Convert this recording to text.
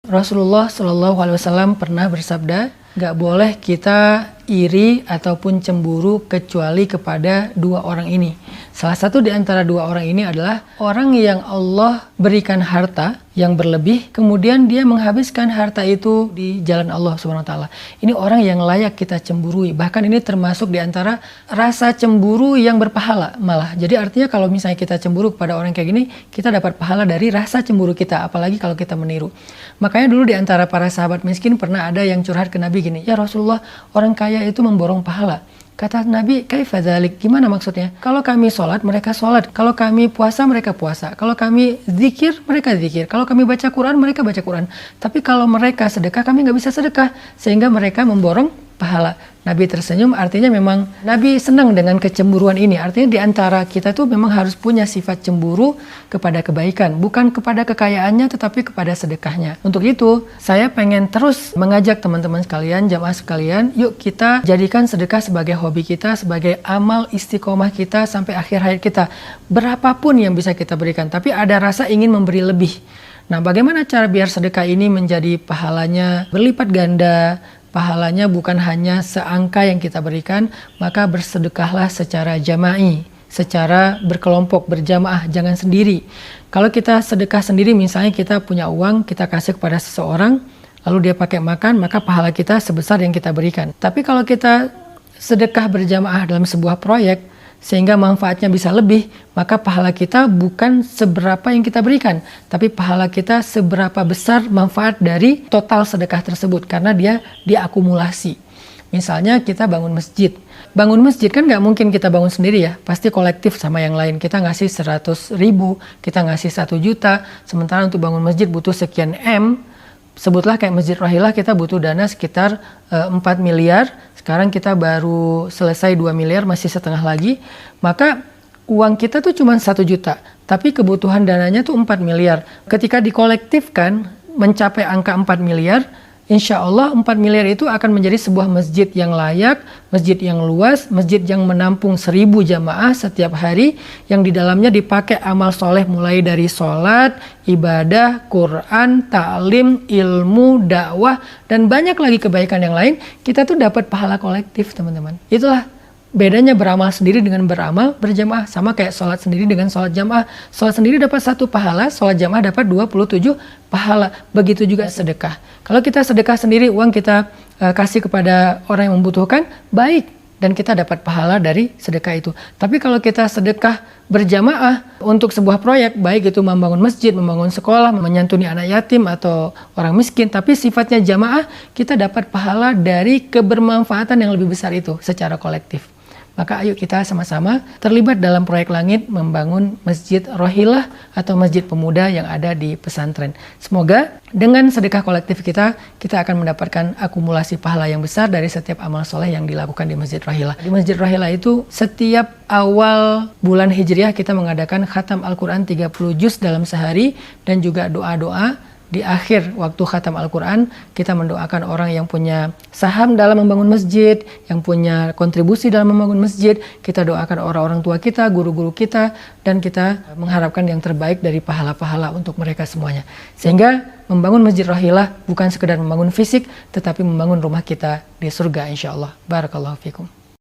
Rasulullah SAW pernah bersabda, gak boleh kita iri ataupun cemburu kecuali kepada dua orang ini. Salah satu di antara dua orang ini adalah orang yang Allah berikan harta yang berlebih, kemudian dia menghabiskan harta itu di jalan Allah SWT. Ini orang yang layak kita cemburui. Bahkan ini termasuk di antara rasa cemburu yang berpahala malah. Jadi artinya kalau misalnya kita cemburu kepada orang kayak gini, kita dapat pahala dari rasa cemburu kita, apalagi kalau kita meniru. Makanya dulu di antara para sahabat miskin pernah ada yang curhat ke Nabi gini, "Ya Rasulullah, orang kaya itu memborong pahala." Kata Nabi, "Kaifa dzalik?" Gimana maksudnya? Kalau kami sholat, mereka sholat. Kalau kami puasa, mereka puasa. Kalau kami zikir, mereka zikir. Kalau kami baca Quran, mereka baca Quran. Tapi kalau mereka sedekah, kami nggak bisa sedekah. Sehingga mereka memborong pahala. Nabi tersenyum, artinya memang Nabi senang dengan kecemburuan ini. Artinya di antara kita tuh memang harus punya sifat cemburu kepada kebaikan. Bukan kepada kekayaannya, tetapi kepada sedekahnya. Untuk itu, saya pengen terus mengajak teman-teman sekalian, jamaah sekalian, yuk kita jadikan sedekah sebagai hobi kita, sebagai amal istiqomah kita sampai akhir hayat kita. Berapapun yang bisa kita berikan, tapi ada rasa ingin memberi lebih. Nah, bagaimana cara biar sedekah ini menjadi pahalanya berlipat ganda, pahalanya bukan hanya seangka yang kita berikan, maka bersedekahlah secara jama'i, secara berkelompok, berjamaah, jangan sendiri. Kalau kita sedekah sendiri, misalnya kita punya uang, kita kasih kepada seseorang, lalu dia pakai makan, maka pahala kita sebesar yang kita berikan. Tapi kalau kita sedekah berjamaah dalam sebuah proyek, sehingga manfaatnya bisa lebih, maka pahala kita bukan seberapa yang kita berikan, tapi pahala kita seberapa besar manfaat dari total sedekah tersebut, karena dia diakumulasi. Misalnya kita bangun masjid. Bangun masjid kan nggak mungkin kita bangun sendiri ya, pasti kolektif sama yang lain. Kita ngasih 100.000, kita ngasih 1 juta, sementara untuk bangun masjid butuh sekian M. Sebutlah kayak Masjid Rohilah, kita butuh dana sekitar 4 miliar. Sekarang kita baru selesai 2 miliar, masih setengah lagi. Maka uang kita tuh cuma 1 juta, tapi kebutuhan dananya tuh 4 miliar. Ketika dikolektifkan mencapai angka 4 miliar, insya Allah 4 miliar itu akan menjadi sebuah masjid yang layak, masjid yang luas, masjid yang menampung 1000 jamaah setiap hari, yang di dalamnya dipakai amal soleh mulai dari sholat, ibadah, Quran, ta'lim, ilmu, dakwah, dan banyak lagi kebaikan yang lain. Kita tuh dapat pahala kolektif, teman-teman. Itulah bedanya beramal sendiri dengan beramal berjamaah. Sama kayak sholat sendiri dengan sholat jamaah. Sholat sendiri dapat 1 pahala, sholat jamaah dapat 27 pahala. Begitu juga sedekah. Kalau kita sedekah sendiri, uang kita kasih kepada orang yang membutuhkan, baik. Dan kita dapat pahala dari sedekah itu. Tapi kalau kita sedekah berjamaah untuk sebuah proyek, baik itu membangun masjid, membangun sekolah, menyantuni anak yatim atau orang miskin, tapi sifatnya jamaah, kita dapat pahala dari kebermanfaatan yang lebih besar itu secara kolektif. Maka ayo kita sama-sama terlibat dalam proyek langit membangun Masjid Rohilah atau Masjid Pemuda yang ada di pesantren. Semoga dengan sedekah kolektif kita akan mendapatkan akumulasi pahala yang besar dari setiap amal soleh yang dilakukan di Masjid Rohilah. Di Masjid Rohilah itu setiap awal bulan Hijriah kita mengadakan khatam Al-Quran 30 juz dalam sehari, dan juga doa-doa. Di akhir waktu khatam Al-Quran, kita mendoakan orang yang punya saham dalam membangun masjid, yang punya kontribusi dalam membangun masjid. Kita doakan orang-orang tua kita, guru-guru kita, dan kita mengharapkan yang terbaik dari pahala-pahala untuk mereka semuanya. Sehingga membangun Masjid Rohilah bukan sekedar membangun fisik, tetapi membangun rumah kita di surga insya Allah. Barakallahu fikum.